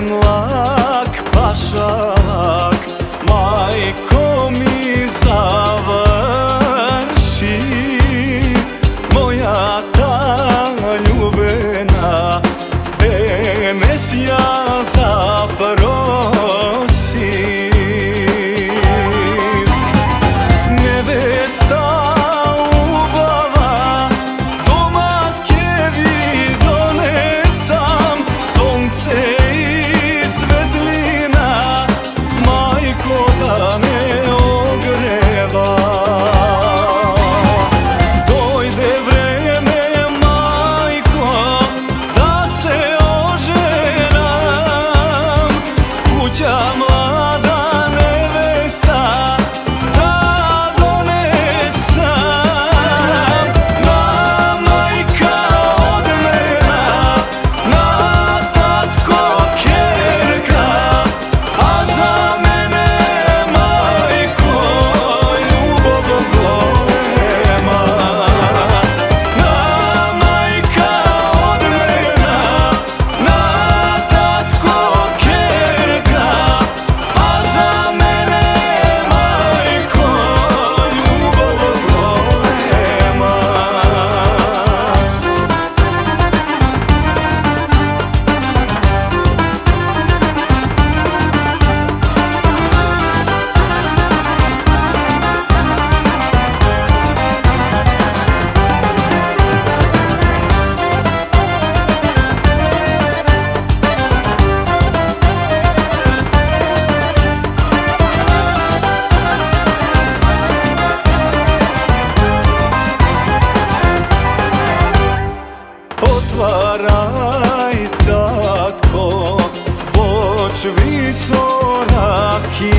mlak pašalak, majko mi završi, moja ta ljubena enesija zaprosi. Nevesta ubava, domake vi donesam, sonce i svetlina, majko da me ogreva. Dojde vreme, majko, da se oženam, kuća mlada nevesta da donesam. Na majka od mena, na tatko kerka, a za mene majko ljubav golema. Na majka od mena, na tatko kerka, a za mene majko ljubav golema. Otvaraj, tatko, voć visoraki,